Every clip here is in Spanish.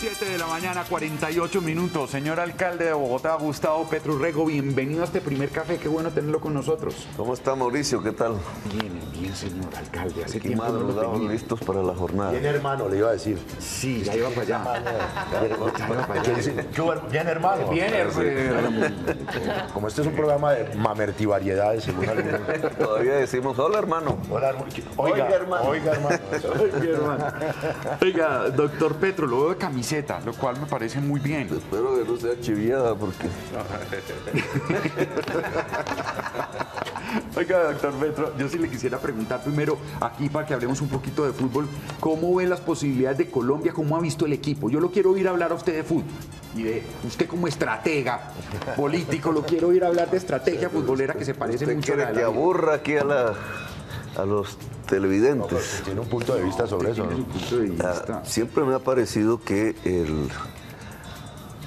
7 de la mañana, 48 minutos. Señor alcalde de Bogotá, Gustavo Petro Urrego, bienvenido a este primer café. Qué bueno tenerlo con nosotros. ¿Cómo está, Mauricio? ¿Qué tal? Bien, señor alcalde. Hace Aquí tiempo no lo madrugados, tenía. listos para la jornada. Bien, hermano, le iba a decir. Sí, ya iba para allá. Bien, hermano. Bien, hermano. Como este es un programa de mamertivariedades, según algunos. Todavía decimos, hola, hermano. Hola, hermano. Oiga, hermano. Oiga, hermano. Oiga, doctor Petro, lo veo de camiseta, lo cual me parece muy bien. Espero que no sea chiviada porque... Oiga, doctor Petro, yo sí le quisiera preguntar primero, aquí para que hablemos un poquito de fútbol, ¿cómo ve las posibilidades de Colombia? ¿Cómo ha visto el equipo? Yo lo quiero oír hablar a usted de fútbol y de usted como estratega político, lo quiero oír hablar de estrategia futbolera que se parece ¿Usted mucho a quiere la de que la... aburra aquí a los televidentes? Tiene un punto de vista sobre eso, Tiene su ¿no? punto de vista. Siempre me ha parecido que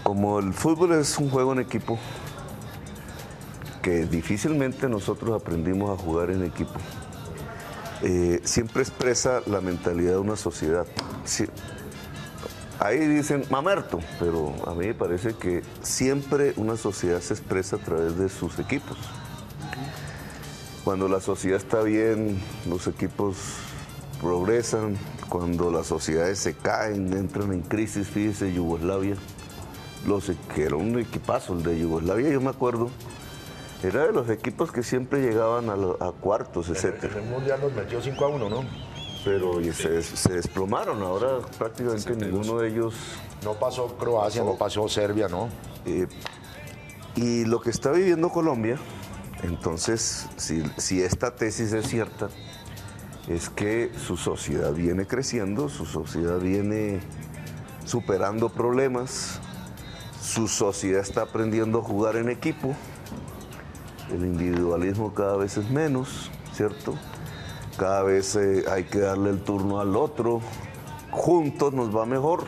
como el fútbol es un juego en equipo, que difícilmente nosotros aprendimos a jugar en equipo, siempre expresa la mentalidad de una sociedad. Sí, ahí dicen mamerto, pero a mí me parece que siempre una sociedad se expresa a través de sus equipos. Cuando la sociedad está bien, los equipos progresan. Cuando las sociedades se caen, entran en crisis, fíjese, Yugoslavia, que era un equipazo, el de Yugoslavia, yo me acuerdo, era de los equipos que siempre llegaban a cuartos, etc. En el Mundial nos metió 5-1, ¿no? Pero se desplomaron, ahora prácticamente ninguno de ellos... No pasó Croacia, no pasó Serbia, ¿no? Y lo que está viviendo Colombia, entonces, si esta tesis es cierta, es que su sociedad viene creciendo, su sociedad viene superando problemas, su sociedad está aprendiendo a jugar en equipo, el individualismo cada vez es menos, ¿cierto? Cada vez hay que darle el turno al otro, juntos nos va mejor.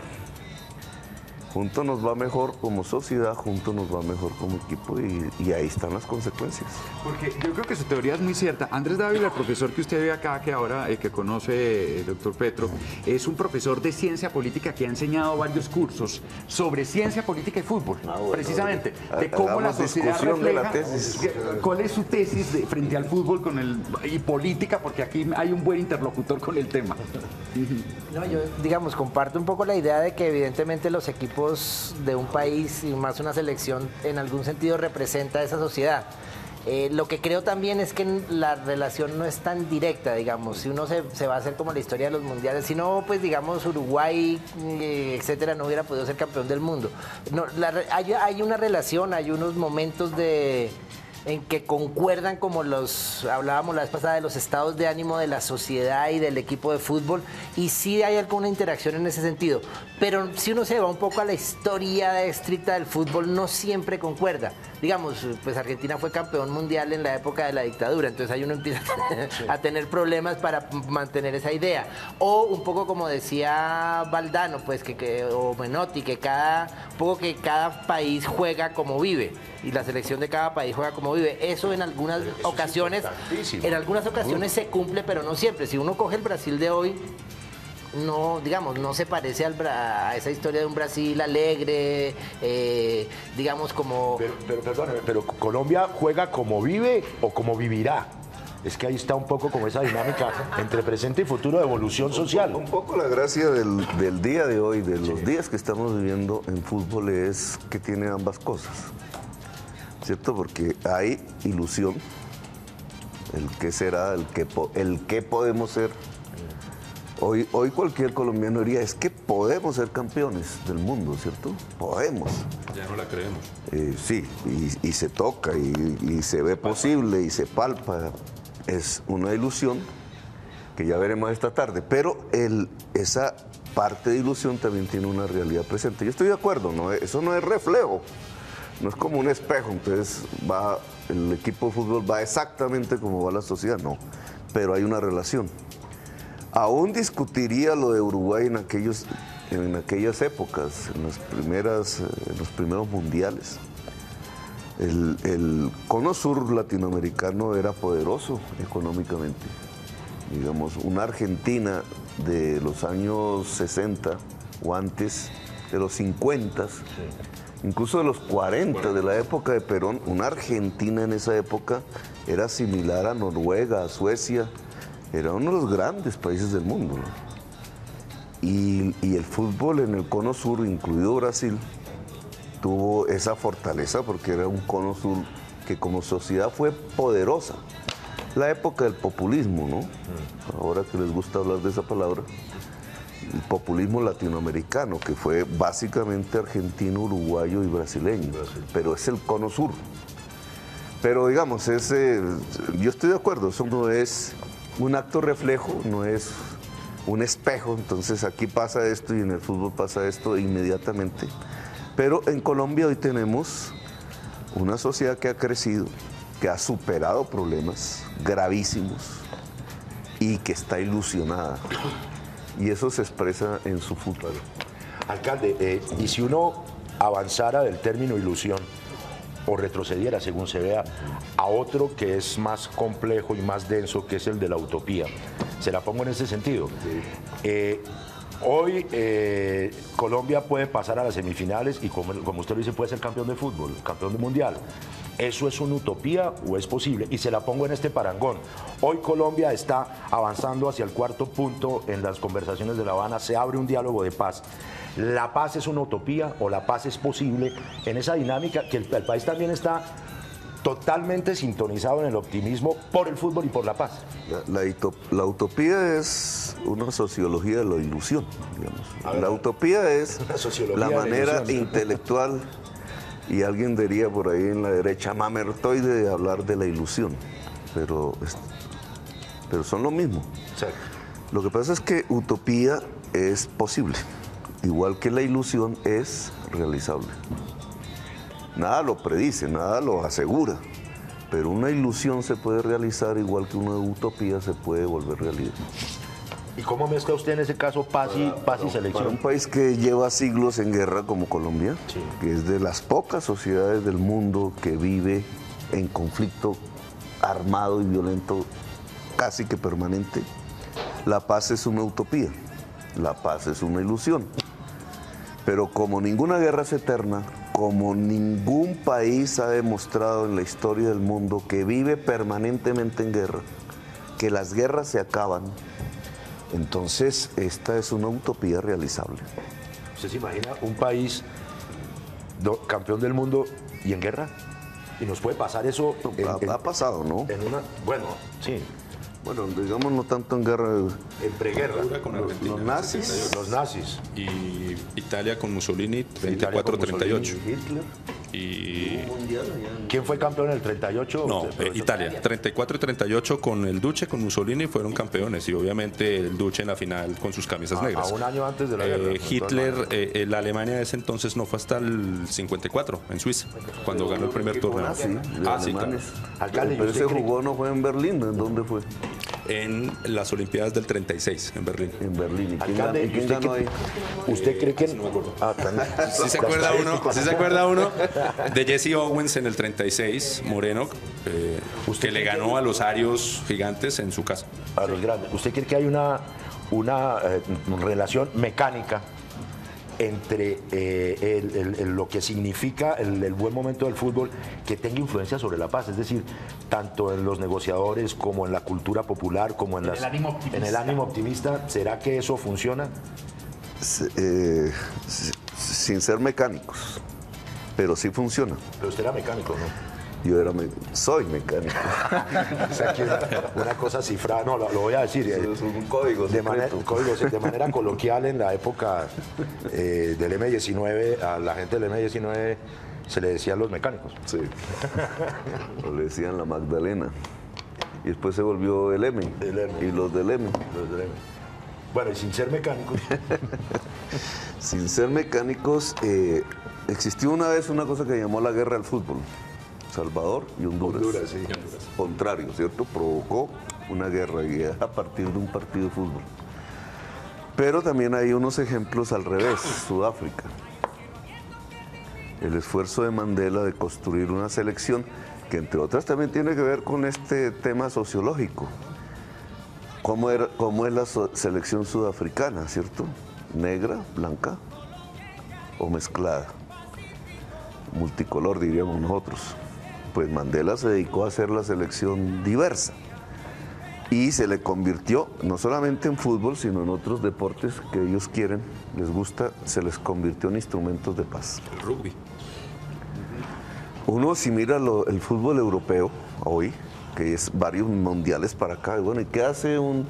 Juntos nos va mejor como sociedad, juntos nos va mejor como equipo y ahí están las consecuencias. Porque yo creo que su teoría es muy cierta. Andrés Dávila, el profesor que usted ve acá, que ahora que conoce el doctor Petro, es un profesor de ciencia política que ha enseñado varios cursos sobre ciencia política y fútbol, bueno, precisamente, de cómo la hagamos sociedad discusión de la refleja, tesis. cuál es su tesis frente al fútbol y política, porque aquí hay un buen interlocutor con el tema. No, yo, digamos, comparto un poco la idea de que evidentemente los equipos de un país y más una selección en algún sentido representa a esa sociedad. Lo que creo también es que la relación no es tan directa, digamos, si uno se va a hacer como la historia de los mundiales, si no, pues digamos Uruguay, etcétera, no hubiera podido ser campeón del mundo. No, hay una relación, hay unos momentos en que concuerdan, como hablábamos la vez pasada, de los estados de ánimo de la sociedad y del equipo de fútbol, y sí hay alguna interacción en ese sentido. Pero si uno se va un poco a la historia estricta del fútbol, no siempre concuerda. Digamos, pues Argentina fue campeón mundial en la época de la dictadura, entonces ahí uno empieza a tener problemas para mantener esa idea. O un poco como decía Valdano, pues o Menotti, que cada país juega como vive, y la selección de cada país juega como vive. Eso en algunas ocasiones se cumple, pero no siempre. Si uno coge el Brasil de hoy, no, digamos, no se parece a esa historia de un Brasil alegre, digamos como... Pero perdóneme, pero ¿Colombia juega como vive o como vivirá? Es que ahí está un poco como esa dinámica entre presente y futuro de evolución social. Un poco la gracia del día de hoy, de los días que estamos viviendo en fútbol, es que tiene ambas cosas, ¿cierto? Porque hay ilusión, el qué será, el qué podemos ser. Hoy cualquier colombiano diría, es que podemos ser campeones del mundo, ¿cierto? Podemos. Ya no la creemos. Sí, y se toca, y se ve posible, y se palpa. Es una ilusión que ya veremos esta tarde, pero esa parte de ilusión también tiene una realidad presente. Yo estoy de acuerdo, ¿no? Eso no es reflejo, no es como un espejo, entonces el equipo de fútbol va exactamente como va la sociedad, no, pero hay una relación. Aún discutiría lo de Uruguay en aquellas épocas, en los primeros mundiales. El cono sur latinoamericano era poderoso económicamente. Digamos, una Argentina de los años 60 o antes de los 50, incluso de los 40, de la época de Perón. Una Argentina en esa época era similar a Noruega, a Suecia, era uno de los grandes países del mundo, ¿no? Y el fútbol en el cono sur, incluido Brasil, tuvo esa fortaleza porque era un cono sur que como sociedad fue poderosa. La época del populismo, ¿no? Ahora que les gusta hablar de esa palabra, el populismo latinoamericano, que fue básicamente argentino, uruguayo y brasileño, pero es el cono sur. Pero digamos, yo estoy de acuerdo, eso no es un acto reflejo, no es un espejo, entonces aquí pasa esto y en el fútbol pasa esto inmediatamente. Pero en Colombia hoy tenemos una sociedad que ha crecido, que ha superado problemas gravísimos y que está ilusionada. Y eso se expresa en su fútbol. Alcalde, y si uno avanzara del término ilusión o retrocediera, según se vea, a otro que es más complejo y más denso, que es el de la utopía. Se la pongo en ese sentido. Sí. Hoy Colombia puede pasar a las semifinales y como usted lo dice, puede ser campeón de fútbol, campeón del mundial. ¿Eso es una utopía o es posible? Y se la pongo en este parangón. Hoy Colombia está avanzando hacia el cuarto punto en las conversaciones de La Habana, se abre un diálogo de paz. ¿La paz es una utopía o la paz es posible en esa dinámica que el país también está totalmente sintonizado en el optimismo por el fútbol y por la paz? La utopía es una sociología de la ilusión, digamos. La utopía es la manera intelectual, y alguien diría por ahí en la derecha, mamertoide, de hablar de la ilusión, pero son lo mismo. Sí. Lo que pasa es que utopía es posible, igual que la ilusión es realizable. Nada lo predice, nada lo asegura, pero una ilusión se puede realizar igual que una utopía se puede volver realidad. ¿Y cómo mezcla usted en ese caso paz y selección? Para un país que lleva siglos en guerra como Colombia, sí, que es de las pocas sociedades del mundo que vive en conflicto armado y violento casi que permanente, la paz es una utopía, la paz es una ilusión. Pero como ninguna guerra es eterna, como ningún país ha demostrado en la historia del mundo que vive permanentemente en guerra, que las guerras se acaban, entonces esta es una utopía realizable. ¿Usted se imagina un país campeón del mundo y en guerra? ¿Y nos puede pasar eso? Ha pasado, ¿no? Bueno, sí. Bueno, digamos no tanto en guerra. En preguerra. Con Argentina, los nazis. Los nazis. Y Italia con Mussolini, 34-38. Y ¿quién fue campeón en el 38? No, Italia. 34 y 38 con el Duce, con Mussolini fueron campeones. Y obviamente el Duce en la final con sus camisas negras. A un año antes de la guerra. Hitler, la Alemania de ese entonces no fue hasta el 54 en Suiza, cuando ganó el primer torneo. Sí, claro. Alcalde, pero ese jugó no fue en Berlín, ¿en dónde fue? En las Olimpiadas del 36, en Berlín. En Berlín. Alcalde, ¿quién ganó ahí? ¿Usted cree que...? No me acuerdo. ¿Sí se acuerda uno de Jesse Owens en el 36, Moreno, que le ganó a los arios gigantes en su casa? A los grandes. ¿Usted cree que hay una relación mecánica entre lo que significa el buen momento del fútbol que tenga influencia sobre la paz? Es decir, tanto en los negociadores como en la cultura popular, como en el ánimo optimista. ¿Será que eso funciona? Sin ser mecánicos, pero sí funciona. Pero usted era mecánico, ¿no? Yo soy mecánico. O sea, que una cosa cifrada, no, lo voy a decir. Es un código de manera coloquial, en la época del M19, a la gente del M19 se le decían los mecánicos. Sí. O le decían la Magdalena. Y después se volvió el M. Y los del M. Bueno, y sin ser mecánicos. Sin ser mecánicos, existió una vez una cosa que llamó la guerra del fútbol. Salvador y Honduras. Sí. Contrario, ¿cierto? Provocó una guerra y a partir de un partido de fútbol. Pero también hay unos ejemplos al revés, Sudáfrica. El esfuerzo de Mandela de construir una selección que entre otras también tiene que ver con este tema sociológico. ¿Cómo es la selección sudafricana, cierto? Negra, blanca, o mezclada, multicolor diríamos nosotros. Pues Mandela se dedicó a hacer la selección diversa y se le convirtió no solamente en fútbol, sino en otros deportes que ellos quieren, les gusta, se les convirtió en instrumentos de paz. El rugby. Uno si mira el fútbol europeo hoy, que es varios mundiales para acá, y bueno, ¿y qué hace un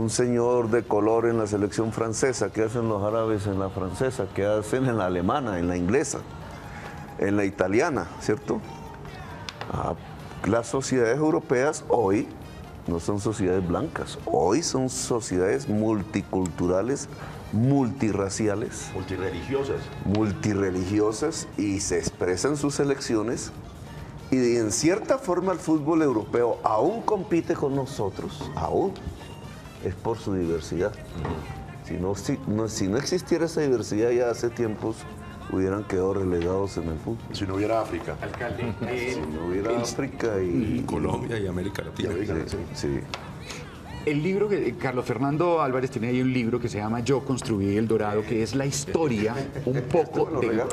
señor de color en la selección francesa? ¿Qué hacen los árabes en la francesa? ¿Qué hacen en la alemana, en la inglesa, en la italiana, cierto? Las sociedades europeas hoy no son sociedades blancas, hoy son sociedades multiculturales, multirraciales, multirreligiosas, y se expresan sus elecciones, y en cierta forma el fútbol europeo aún compite con nosotros, aún es por su diversidad. Si no existiera esa diversidad, ya hace tiempos hubieran quedado relegados en el fútbol. Si no hubiera África. Alcalde, Si no hubiera África y Colombia y América Latina. sí. el libro que Carlos Fernando Álvarez tiene ahí un libro que se llama Yo construí el Dorado, que es la historia un poco de...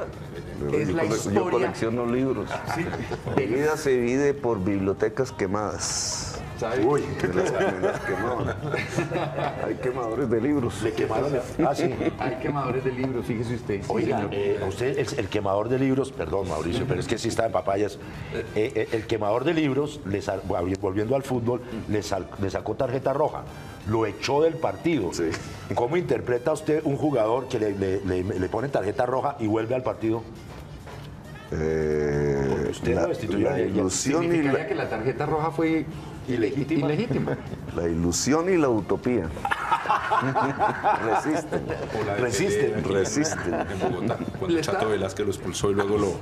Es la Yo historia... colecciono libros. Mi vida se divide por bibliotecas quemadas. Uy, Me las quemaban. Hay quemadores de libros. le quemaron. Sí. Hay quemadores de libros, fíjese usted. Sí, Oiga, señor. usted, el quemador de libros, perdón Mauricio, pero es que sí está en papayas. El quemador de libros, volviendo al fútbol, le sacó tarjeta roja. Lo echó del partido. Sí. ¿Cómo interpreta usted un jugador que le pone tarjeta roja y vuelve al partido? Usted lo destituyó. la ilusión y Significaría que la tarjeta roja fue ilegítima. la ilusión y la utopía resisten. En Bogotá, cuando Chato Velázquez lo expulsó y luego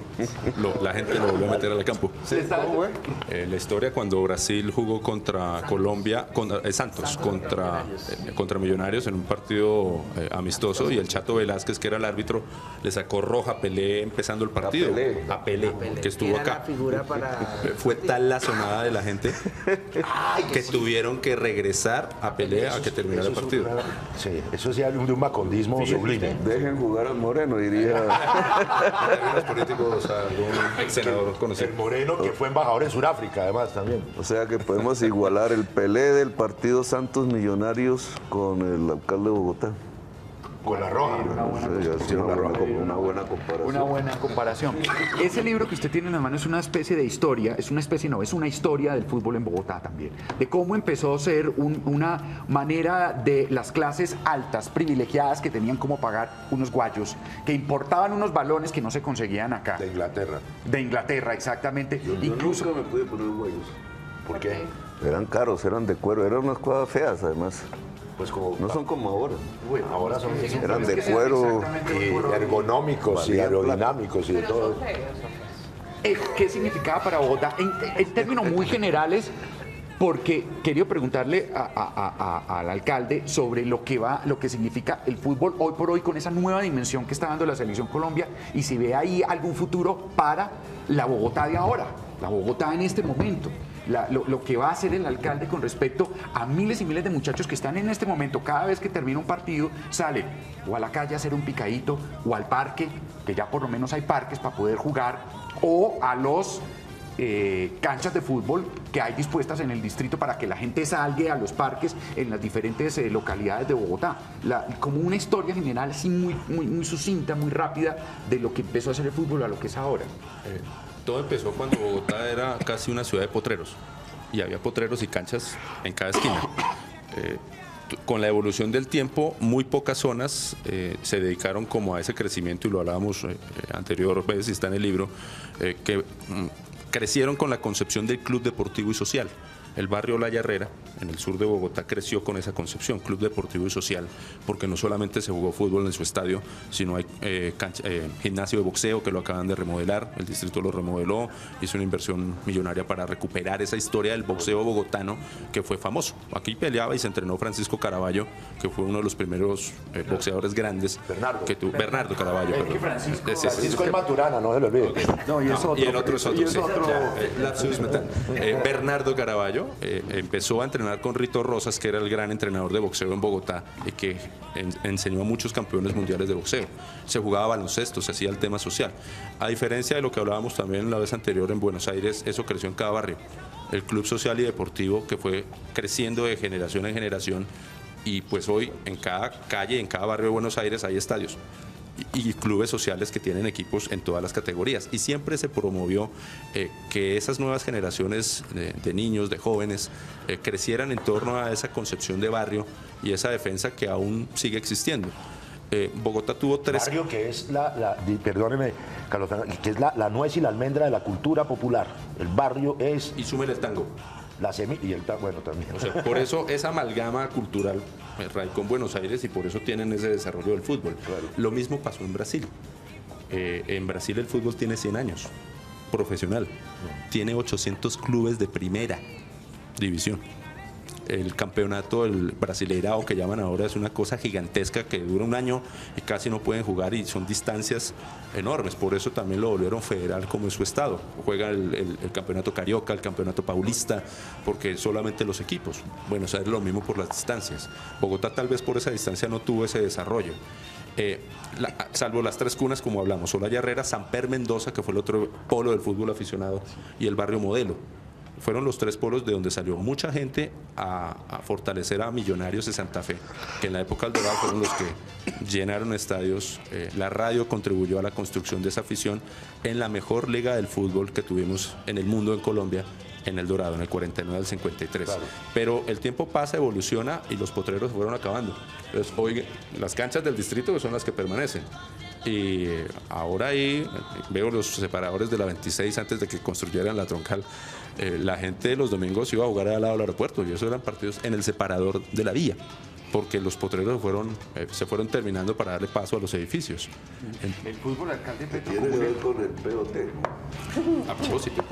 la gente lo volvió a meter al campo. La historia cuando Brasil jugó contra Colombia, Santos, contra Millonarios en un partido amistoso, y el Chato Velázquez, que era el árbitro, le sacó roja a Pelé empezando el partido. A Pelé, que estuvo Era acá. la figura para... Fue tal la sonada de la gente que tuvieron que regresar a Pelé a que terminara el partido. Sí, eso es ya de un macondismo sublime. Dejen jugar al Moreno, diría. Algunos políticos, algún senador conocido. El Moreno, que fue embajador en Sudáfrica, además, también. O sea que podemos igualar el Pelé del partido Santos Millonarios con el alcalde de Bogotá. Con la roja. Una buena comparación. Una buena comparación. Ese libro que usted tiene en la mano es una especie de historia, es una historia del fútbol en Bogotá también, de cómo empezó a ser una manera de las clases altas, privilegiadas, que tenían como pagar unos guayos, que importaban unos balones que no se conseguían acá. De Inglaterra. De Inglaterra, exactamente. Incluso me pude poner guayos. ¿Por qué? Eran caros, eran de cuero, eran unas cosas feas además. Pues como No son como ahora. ahora son Eran de cuero. ergonómicos y aerodinámicos y de todo. ¿Qué significaba para Bogotá? En términos muy generales, porque quería preguntarle al alcalde sobre lo que significa el fútbol hoy por hoy con esa nueva dimensión que está dando la Selección Colombia, y si ve ahí algún futuro para la Bogotá de ahora, la Bogotá en este momento. Lo que va a hacer el alcalde con respecto a miles y miles de muchachos que están en este momento, cada vez que termina un partido, sale o a la calle a hacer un picadito, o al parque, que ya por lo menos hay parques para poder jugar, o a los canchas de fútbol que hay dispuestas en el distrito para que la gente salga a los parques en las diferentes localidades de Bogotá. Como una historia general así muy sucinta, muy rápida, de lo que empezó a ser el fútbol a lo que es ahora. Todo empezó cuando Bogotá era casi una ciudad de potreros, y había potreros y canchas en cada esquina. Con la evolución del tiempo, muy pocas zonas se dedicaron como a ese crecimiento, y lo hablábamos anterior vez, y está en el libro, que crecieron con la concepción del club deportivo y social. El barrio La Yarrera, en el sur de Bogotá, creció con esa concepción, club deportivo y social, porque no solamente se jugó fútbol en su estadio, sino hay gimnasio de boxeo que lo acaban de remodelar, el distrito lo remodeló, hizo una inversión millonaria para recuperar esa historia del boxeo bogotano que fue famoso. Aquí peleaba y se entrenó Francisco Caraballo, que fue uno de los primeros boxeadores grandes. Bernardo Caraballo. Es que Francisco es Maturana, no se lo olvide. No, y es otro. Y el otro es otro, sí. Lapsus mental. Bernardo Caraballo, barrio, empezó a entrenar con Rito Rosas, que era el gran entrenador de boxeo en Bogotá, y que enseñó a muchos campeones mundiales de boxeo. Se jugaba baloncesto, se hacía el tema social. A diferencia de lo que hablábamos también la vez anterior en Buenos Aires, eso creció en cada barrio. El club social y deportivo que fue creciendo de generación en generación, y pues hoy en cada calle, en cada barrio de Buenos Aires hay estadios y clubes sociales que tienen equipos en todas las categorías, y siempre se promovió que esas nuevas generaciones de niños, de jóvenes, crecieran en torno a esa concepción de barrio y esa defensa que aún sigue existiendo. Bogotá tuvo 3... Barrio que es perdóneme, Carlos Fernando, que es la nuez y la almendra de la cultura popular. El barrio es... Y súmele el tango. La semilla y el tango, bueno, también. O sea, por eso esa amalgama cultural radicó en Buenos Aires y por eso tienen ese desarrollo del fútbol. Claro. Lo mismo pasó en Brasil. En Brasil el fútbol tiene 100 años, profesional. Tiene 800 clubes de primera división. El campeonato, el Brasileirao que llaman ahora, es una cosa gigantesca que dura un año y casi no pueden jugar, y son distancias enormes. Por eso también lo volvieron federal como en su estado. Juega el campeonato carioca, el campeonato paulista, porque solamente los equipos. Buenos Aires lo mismo por las distancias. Bogotá tal vez por esa distancia no tuvo ese desarrollo. Salvo las 3 cunas como hablamos, Olaya Herrera, Samper Mendoza, que fue el otro polo del fútbol aficionado, y el barrio Modelo. Fueron los 3 polos de donde salió mucha gente a fortalecer a Millonarios de Santa Fe, que en la época del Dorado fueron los que llenaron estadios. La radio contribuyó a la construcción de esa afición en la mejor liga del fútbol que tuvimos en el mundo, en Colombia, en el Dorado, en el 49 al 53. Claro. Pero el tiempo pasa, evoluciona y los potreros se fueron acabando. Entonces, hoy las canchas del distrito son las que permanecen. Y ahora ahí veo los separadores de la 26 antes de que construyeran la troncal. La gente los domingos iba a jugar al lado del aeropuerto, y eso eran partidos en el separador de la vía, porque los potreros se fueron terminando para darle paso a los edificios. El fútbol, alcalde Petro, Tiene que ver con el POT. A propósito,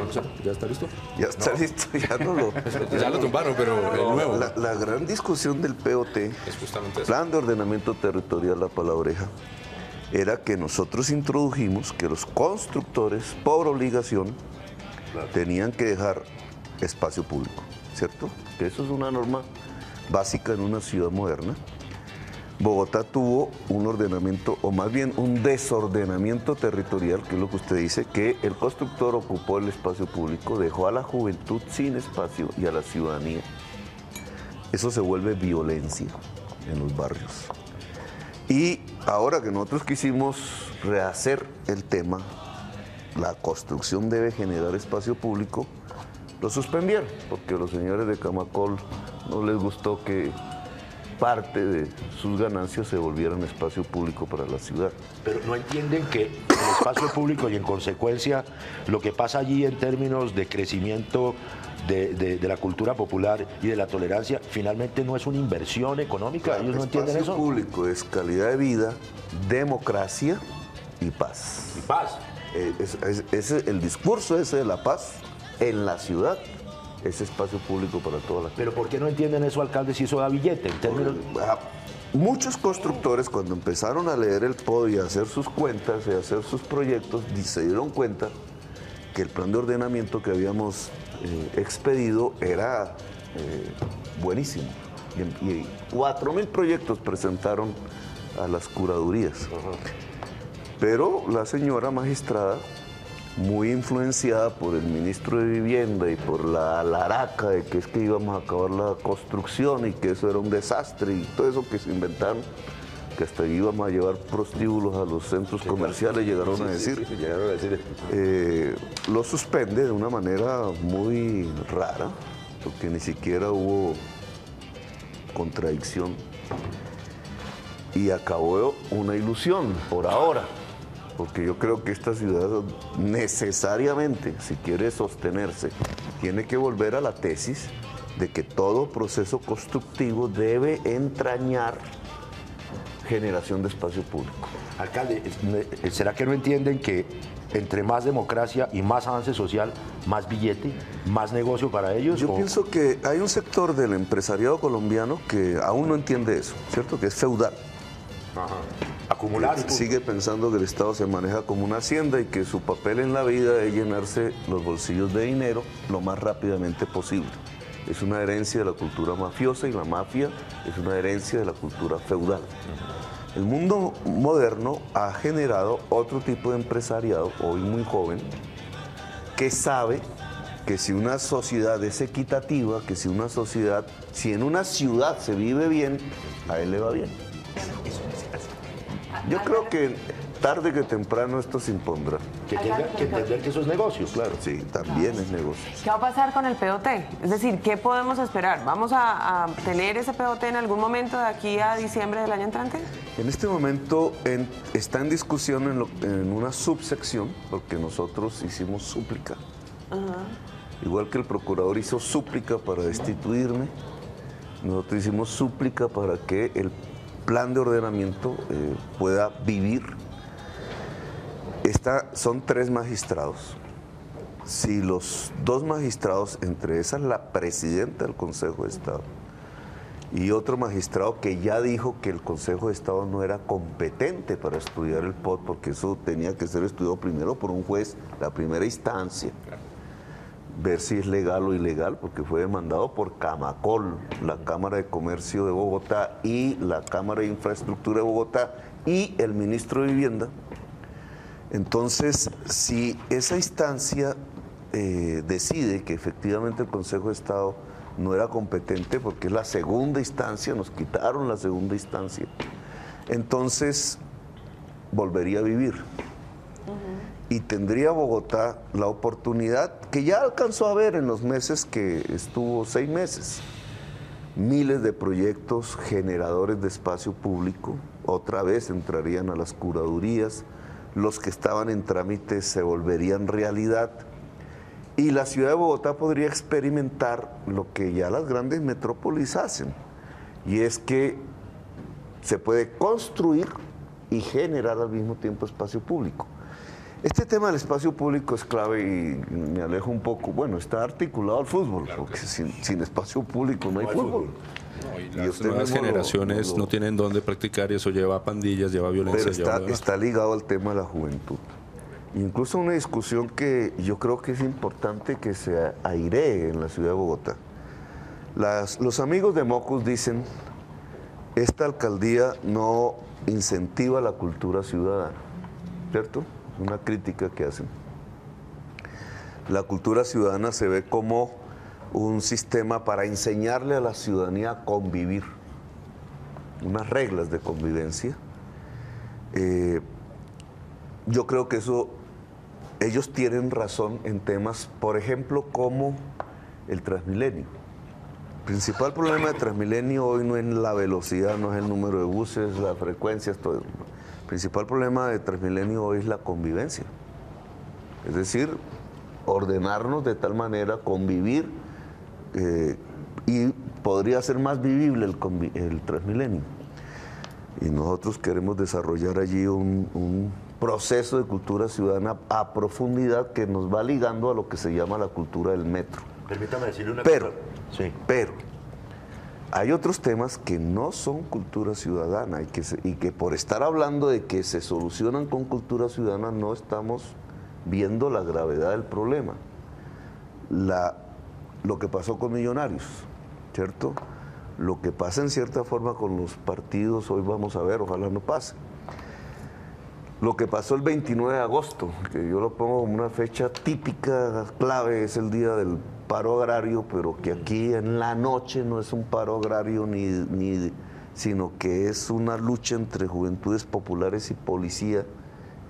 ¿ya está listo? Ya está listo, ya no lo... Ya lo tumbaron, pero el nuevo. La gran discusión del POT, Es justamente eso. Plan de Ordenamiento Territorial, la palabra oreja, era que nosotros introdujimos que los constructores, por obligación, tenían que dejar espacio público, ¿cierto? Que eso es una norma básica en una ciudad moderna. Bogotá tuvo un ordenamiento, o más bien un desordenamiento territorial, que es lo que usted dice, que el constructor ocupó el espacio público, dejó a la juventud sin espacio y a la ciudadanía. Eso se vuelve violencia en los barrios. Y ahora que nosotros quisimos rehacer el tema, la construcción debe generar espacio público, lo suspendieron, porque a los señores de Camacol no les gustó que parte de sus ganancias se volvieran espacio público para la ciudad. Pero no entienden que el espacio público y en consecuencia lo que pasa allí en términos de crecimiento de la cultura popular y de la tolerancia finalmente no es una inversión económica. Claro, ¿ellos no entienden eso? Espacio público es calidad de vida, democracia y paz. Y paz. El discurso ese de la paz en la ciudad es espacio público para toda la gente. Pero ¿por qué no entienden eso, alcalde, si eso da billete en términos? Muchos constructores, cuando empezaron a leer el POD y a hacer sus cuentas y a hacer sus proyectos, se dieron cuenta que el plan de ordenamiento que habíamos expedido era buenísimo. Y 4.000 proyectos presentaron a las curadurías. Pero la señora magistrada, muy influenciada por el ministro de Vivienda y por la alaraca de que es que íbamos a acabar la construcción y que eso era un desastre y todo eso que se inventaron, que hasta íbamos a llevar prostíbulos a los centros comerciales, llegaron a decir, lo suspende de una manera muy rara, porque ni siquiera hubo contradicción y acabó una ilusión por ahora. Porque yo creo que esta ciudad necesariamente, si quiere sostenerse, tiene que volver a la tesis de que todo proceso constructivo debe entrañar generación de espacio público. Alcalde, ¿será que no entienden que entre más democracia y más avance social, más billete, más negocio para ellos? Yo pienso que hay un sector del empresariado colombiano que aún no entiende eso, ¿cierto? Que es feudal. Ajá. Acumular. Sigue pensando que el Estado se maneja como una hacienda y que su papel en la vida es llenarse los bolsillos de dinero lo más rápidamente posible. es una herencia de la cultura mafiosa y la mafia es una herencia de la cultura feudal. El mundo moderno ha generado otro tipo de empresariado, hoy muy joven, que sabe que si una sociedad es equitativa, que si en una ciudad se vive bien, a él le va bien. Yo creo que tarde que temprano esto se impondrá. Que tenga que entender que eso es negocio. Claro, sí, también es negocio. ¿Qué va a pasar con el POT? Es decir, ¿qué podemos esperar? ¿Vamos a tener ese POT en algún momento de aquí a diciembre del año entrante? En este momento está en discusión en una subsección, porque nosotros hicimos súplica. Igual que el procurador hizo súplica para destituirme, nosotros hicimos súplica para que el plan de ordenamiento pueda vivir. Son 3 magistrados. Si los 2 magistrados, entre esas la presidenta del Consejo de Estado y otro magistrado que ya dijo que el Consejo de Estado no era competente para estudiar el POT, porque eso tenía que ser estudiado primero por un juez, la primera instancia, ver si es legal o ilegal, porque fue demandado por Camacol, la Cámara de Comercio de Bogotá y la Cámara de Infraestructura de Bogotá y el ministro de Vivienda. Entonces, si esa instancia decide que efectivamente el Consejo de Estado no era competente, porque es la segunda instancia, nos quitaron la segunda instancia, entonces volvería a vivir. Y tendría Bogotá la oportunidad, que ya alcanzó a ver en los meses que estuvo, 6 meses, miles de proyectos generadores de espacio público, otra vez entrarían a las curadurías, los que estaban en trámite se volverían realidad, y la ciudad de Bogotá podría experimentar lo que ya las grandes metrópolis hacen, y es que se puede construir y generar al mismo tiempo espacio público. Este tema del espacio público es clave y me alejo un poco. Bueno, está articulado al fútbol, claro, porque sin espacio público no hay fútbol. No, y las nuevas generaciones no tienen dónde practicar y eso lleva a pandillas, lleva a violencia. Pero está ligado al tema de la juventud. Incluso una discusión que yo creo que es importante que se airee en la ciudad de Bogotá. Los amigos de Mocus dicen, esta alcaldía no incentiva la cultura ciudadana, ¿cierto? Una crítica que hacen. La cultura ciudadana se ve como un sistema para enseñarle a la ciudadanía a convivir, unas reglas de convivencia. Yo creo que ellos tienen razón en temas, por ejemplo, como el Transmilenio. El principal problema de Transmilenio hoy no es la velocidad, no es el número de buses, las frecuencias, todo eso. El principal problema de Transmilenio hoy es la convivencia. Es decir, ordenarnos de tal manera, convivir, y podría ser más vivible el Transmilenio. Y nosotros queremos desarrollar allí un proceso de cultura ciudadana a profundidad que nos va ligando a lo que se llama la cultura del metro. Permítame decirle una cosa. Sí. Pero hay otros temas que no son cultura ciudadana y que por estar hablando de que se solucionan con cultura ciudadana no estamos viendo la gravedad del problema. Lo que pasó con Millonarios, ¿cierto? Lo que pasa en cierta forma con los partidos, hoy vamos a ver, ojalá no pase. Lo que pasó el 29 de agosto, que yo lo pongo como una fecha típica, clave, es el día del paro agrario, pero que aquí en la noche no es un paro agrario sino que es una lucha entre juventudes populares y policía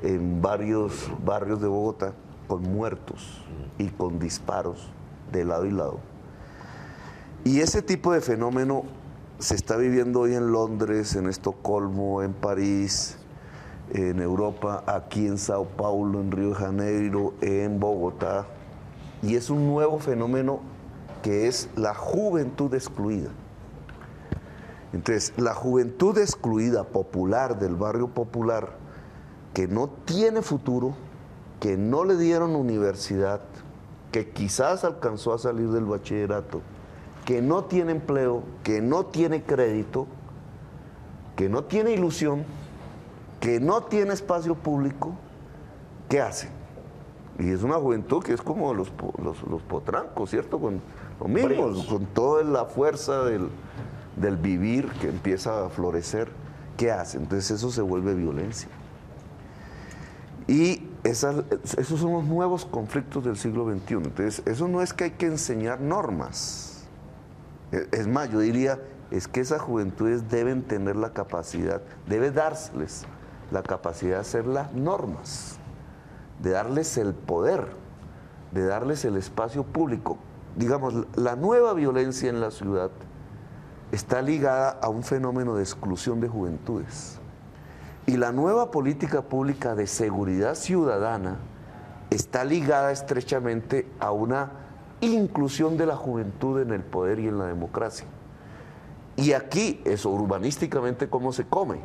en varios barrios de Bogotá, con muertos y con disparos de lado y lado. Y ese tipo de fenómeno se está viviendo hoy en Londres, en Estocolmo, en París, en Europa, aquí en Sao Paulo, en Río de Janeiro, en Bogotá. Y es un nuevo fenómeno que es la juventud excluida. Entonces, la juventud excluida popular, del barrio popular, que no tiene futuro, que no le dieron universidad, que quizás alcanzó a salir del bachillerato, que no tiene empleo, que no tiene crédito, que no tiene ilusión, que no tiene espacio público, ¿qué hace? Y es una juventud que es como los potrancos, ¿cierto? Lo mismo, Bríos. con toda la fuerza del vivir que empieza a florecer, ¿qué hace? Entonces eso se vuelve violencia. Y esos son los nuevos conflictos del siglo XXI. Entonces, eso no es que hay que enseñar normas. Es más, yo diría, es que esas juventudes deben tener la capacidad, debe dárseles la capacidad de hacer las normas, de darles el poder, de darles el espacio público. Digamos, la nueva violencia en la ciudad está ligada a un fenómeno de exclusión de juventudes. Y la nueva política pública de seguridad ciudadana está ligada estrechamente a una inclusión de la juventud en el poder y en la democracia. Y aquí, eso urbanísticamente, ¿cómo se come?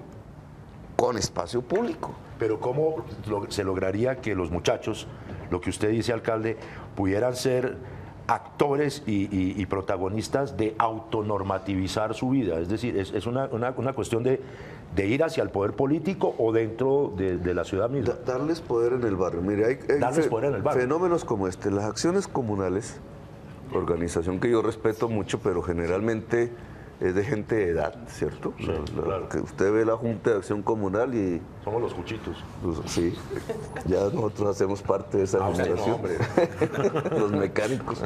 Con espacio público. Pero ¿cómo se lograría que los muchachos, lo que usted dice, alcalde, pudieran ser actores y protagonistas de autonormativizar su vida? Es decir, es una cuestión de ir hacia el poder político o dentro de la ciudad misma. Darles poder en el barrio. Mire, hay Darles poder en el barrio. Fenómenos como este, las acciones comunales, organización que yo respeto mucho, pero generalmente es de gente de edad, ¿cierto? Sí, claro. Que usted ve la Junta de Acción Comunal y... Somos los cuchitos. pues, sí, ya nosotros hacemos parte de esa Usted no, generación. hombre. Los mecánicos.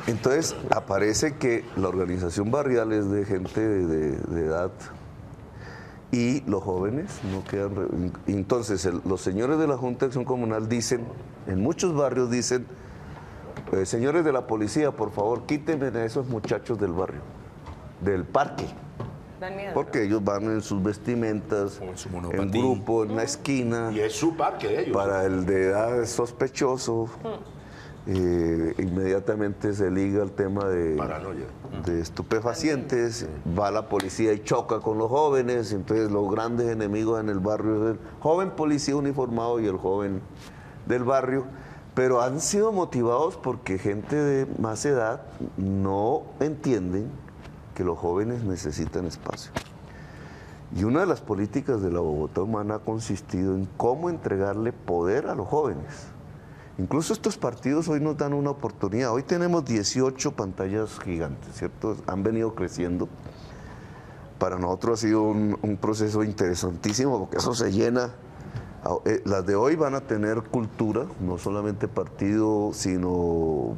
Entonces aparece que la organización barrial es de gente de edad y los jóvenes no quedan... Entonces los señores de la Junta de Acción Comunal dicen, en muchos barrios dicen, señores de la policía, por favor, quítenme a esos muchachos del barrio, del parque. Dan miedo. Porque ellos van en sus vestimentas, O en su en monopatín. grupo, en la esquina. Y es su parque de ellos. Para el de edad es sospechoso. Inmediatamente se liga el tema Paranoia. de estupefacientes. Va la policía y choca con los jóvenes. Entonces los grandes enemigos en el barrio es el joven policía uniformado y el joven del barrio. Pero han sido motivados porque gente de más edad no entienden que los jóvenes necesitan espacio. Y una de las políticas de la Bogotá Humana ha consistido en cómo entregarle poder a los jóvenes. Incluso estos partidos hoy nos dan una oportunidad. Hoy tenemos 18 pantallas gigantes, ¿cierto? Han venido creciendo. Para nosotros ha sido un proceso interesantísimo porque eso se llena. Las de hoy van a tener cultura, no solamente partido, sino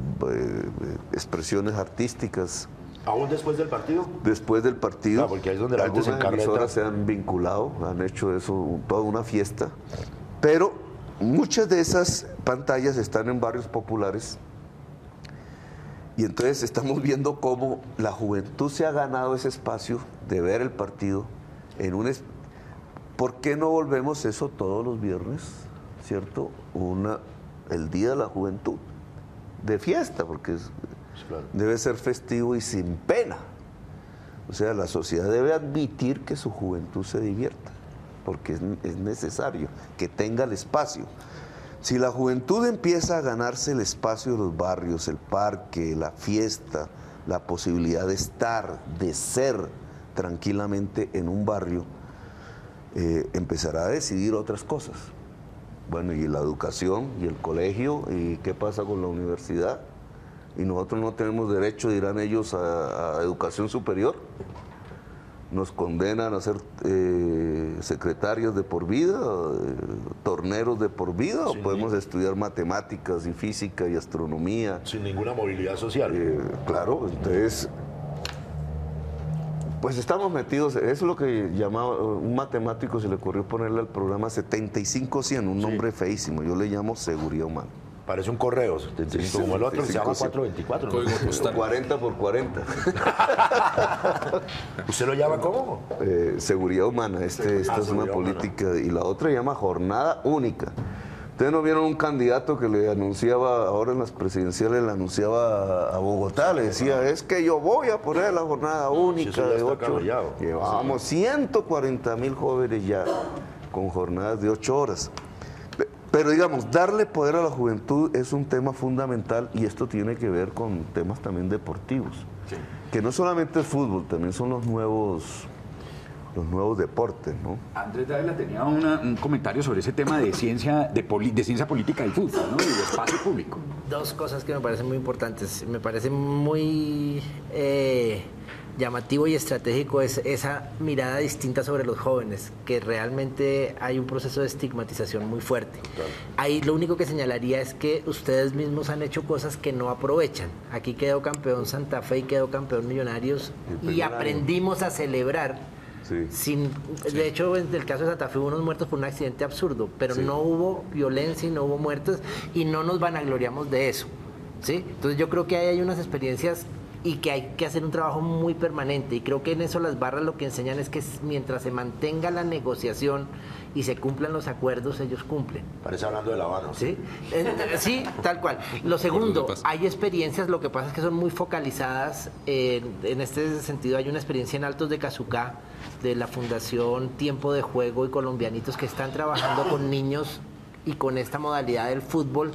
expresiones artísticas. ¿Aún después del partido? Después del partido, Ah, porque ahí es donde la gente se algunas encarreta. emisoras se han vinculado, han hecho eso toda una fiesta, pero muchas de esas pantallas están en barrios populares y entonces estamos viendo cómo la juventud se ha ganado ese espacio de ver el partido en un... ¿Por qué no volvemos eso todos los viernes, cierto? El Día de la Juventud, de fiesta, porque Claro. debe ser festivo y sin pena. O sea, la sociedad debe admitir que su juventud se divierta, porque es necesario que tenga el espacio. Si la juventud empieza a ganarse el espacio de los barrios, el parque, la fiesta, la posibilidad de estar, de ser tranquilamente en un barrio, empezará a decidir otras cosas. Bueno, y la educación, y el colegio, y qué pasa con la universidad. Y nosotros no tenemos derecho, dirán ellos, a educación superior. Nos condenan a ser secretarios de por vida, torneros de por vida, o podemos estudiar matemáticas y física y astronomía. Sin ninguna movilidad social. Claro, entonces, pues estamos metidos, es lo que llamaba, un matemático se le ocurrió ponerle al programa 75-100, un nombre feísimo, yo le llamo seguridad humana. Parece un correo, como el otro que se llama 424. ¿no? Código postal. 40 por 40. ¿Usted lo llama cómo? Seguridad humana, esta es una seguridad política, y la otra se llama jornada única. Ustedes no vieron un candidato que le anunciaba, ahora en las presidenciales le anunciaba a Bogotá, le decía, es que yo voy a poner la jornada única eso ya de está 8. cabellado. Llevábamos 140,000 jóvenes ya con jornadas de 8 horas. Pero digamos, darle poder a la juventud es un tema fundamental y esto tiene que ver con temas también deportivos. Que no solamente es fútbol, también son los nuevos los nuevos deportes, ¿no? Andrés Dávila tenía un comentario sobre ese tema de ciencia, de ciencia política del fútbol, ¿no? Y de espacio público. Dos cosas que me parecen muy importantes. Me parece muy llamativo y estratégico es esa mirada distinta sobre los jóvenes, que realmente hay un proceso de estigmatización muy fuerte. Ahí lo único que señalaría es que ustedes mismos han hecho cosas que no aprovechan. Aquí quedó campeón Santa Fe y quedó campeón Millonarios y aprendimos a celebrar. Sí. De hecho, en el caso de Santa Fe hubo unos muertos por un accidente absurdo, pero no hubo violencia y no hubo muertos y no nos vanagloriamos de eso, ¿sí? Entonces yo creo que ahí hay unas experiencias y que hay que hacer un trabajo muy permanente, y creo que en eso las barras lo que enseñan es que mientras se mantenga la negociación y se cumplan los acuerdos, ellos cumplen. Parece hablando de La Habana. Sí, sí, tal cual. Lo segundo, hay experiencias, lo que pasa es que son muy focalizadas. En este sentido, hay una experiencia en Altos de Cazucá, de la Fundación Tiempo de Juego y Colombianitos, que están trabajando con niños y con esta modalidad del fútbol,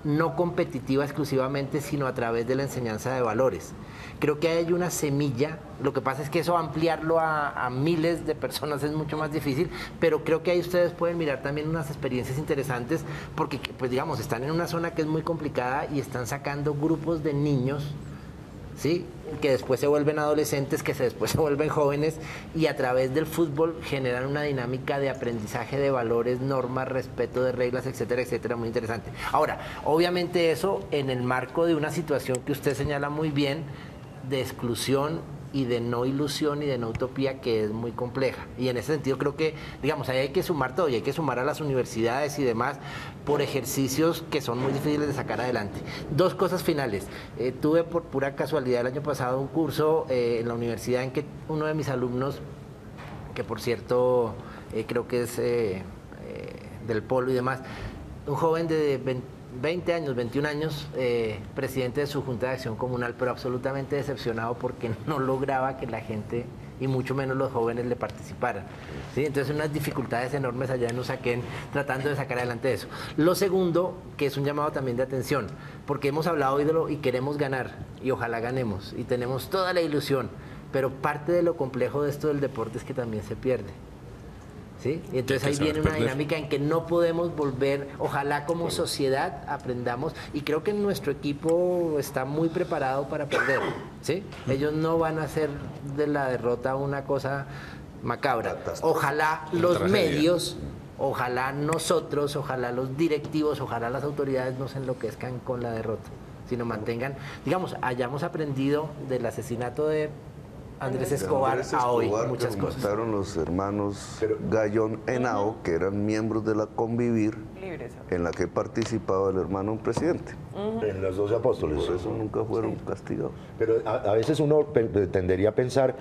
no competitiva exclusivamente, sino a través de la enseñanza de valores. Creo que hay una semilla, lo que pasa es que eso ampliarlo a miles de personas es mucho más difícil, pero creo que ahí ustedes pueden mirar también unas experiencias interesantes, porque pues digamos, están en una zona que es muy complicada y están sacando grupos de niños, ¿sí?, que después se vuelven adolescentes, que después se vuelven jóvenes, y a través del fútbol generan una dinámica de aprendizaje de valores, normas, respeto de reglas, etcétera, etcétera, muy interesante. Ahora, obviamente eso en el marco de una situación que usted señala muy bien, de exclusión y de no ilusión y de no utopía, que es muy compleja. Y en ese sentido creo que, digamos, ahí hay que sumar todo, y hay que sumar a las universidades y demás por ejercicios que son muy difíciles de sacar adelante. Dos cosas finales. Tuve por pura casualidad el año pasado un curso en la universidad en que uno de mis alumnos, que por cierto creo que es del polo y demás, un joven de 20 años, 21 años, presidente de su Junta de Acción Comunal, pero absolutamente decepcionado porque no lograba que la gente, y mucho menos los jóvenes, le participaran, ¿sí? Entonces unas dificultades enormes allá en Usaquén tratando de sacar adelante eso. Lo segundo, que es un llamado también de atención, porque hemos hablado hoy de lo y queremos ganar, y ojalá ganemos, y tenemos toda la ilusión, pero parte de lo complejo de esto del deporte es que también se pierde. ¿Sí? Y entonces ahí viene una dinámica en que no podemos volver, ojalá como sociedad aprendamos, y creo que nuestro equipo está muy preparado para perder, ¿sí? Ellos no van a hacer de la derrota una cosa macabra. Ojalá los medios, ojalá nosotros, ojalá los directivos, ojalá las autoridades no se enloquezcan con la derrota, sino mantengan, digamos, hayamos aprendido del asesinato de Andrés Escobar a hoy muchas cosas. Mataron los hermanos Gallón Henao, que eran miembros de la Convivir, en la que participaba el hermano presidente. En los 12 apóstoles. Por eso nunca fueron castigados. Pero a veces uno tendería a pensar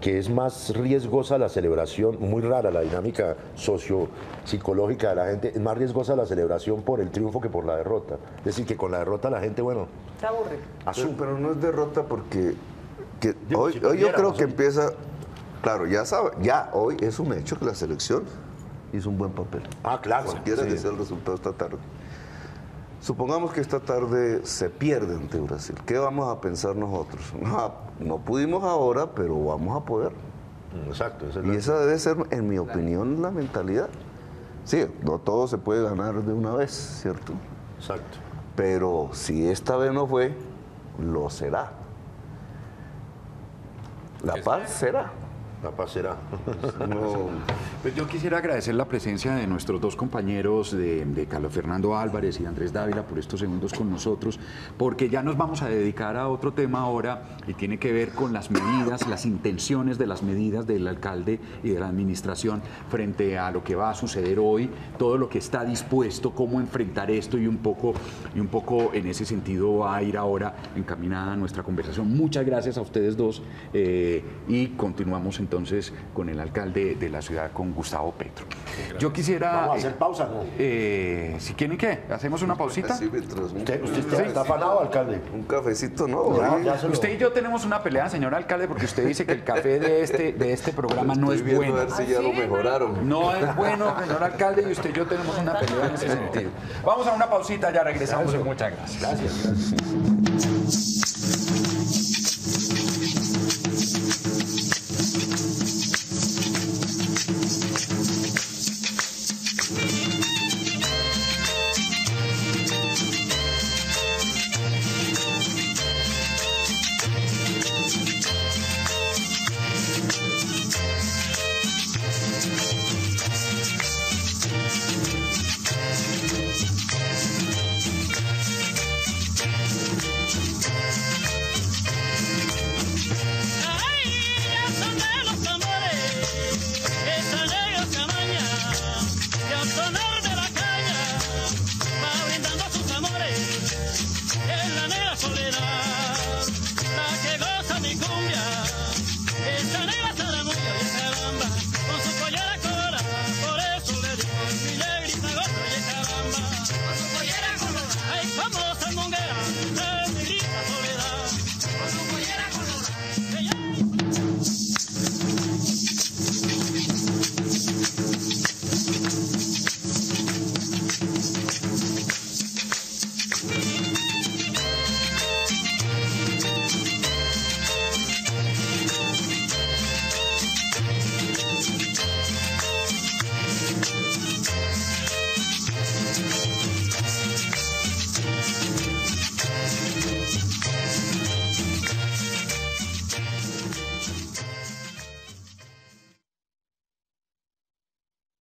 que es más riesgosa la celebración, muy rara la dinámica socio-psicológica de la gente, es más riesgosa la celebración por el triunfo que por la derrota. Es decir, que con la derrota la gente, bueno, se aburre. Pero no es derrota porque hoy yo creo que empieza, claro, ya hoy es un hecho que la selección hizo un buen papel. Claro. Cualquiera que sea el resultado esta tarde. Supongamos que esta tarde se pierde ante Brasil. ¿Qué vamos a pensar nosotros? No pudimos ahora, pero vamos a poder. Exacto. Y esa debe ser, en mi opinión, la mentalidad. Sí, no todo se puede ganar de una vez, ¿cierto? Exacto. Pero si esta vez no fue, lo será. La paz será. La paz será. Pues yo quisiera agradecer la presencia de nuestros dos compañeros, de Carlos Fernando Álvarez y Andrés Dávila, por estos segundos con nosotros, porque ya nos vamos a dedicar a otro tema ahora, y tiene que ver con las medidas, las intenciones de las medidas del alcalde y de la administración frente a lo que va a suceder hoy, todo lo que está dispuesto, cómo enfrentar esto, y un poco en ese sentido va a ir ahora encaminada nuestra conversación. Muchas gracias a ustedes dos, y continuamos entonces con el alcalde de la ciudad, con Gustavo Petro. Yo quisiera... Vamos a hacer pausa, ¿no? Si quieren, ¿qué? ¿Hacemos una pausita? Sí, mientras ¿Usted está afanado, alcalde? un cafecito, ¿no? Usted y yo tenemos una pelea, señor alcalde, porque usted dice que el café de este programa no es bueno. A ver si ya lo mejoraron. No es bueno, señor alcalde, y usted y yo tenemos una pelea en ese sentido. Vamos a una pausita, ya regresamos. Muchas gracias. Gracias.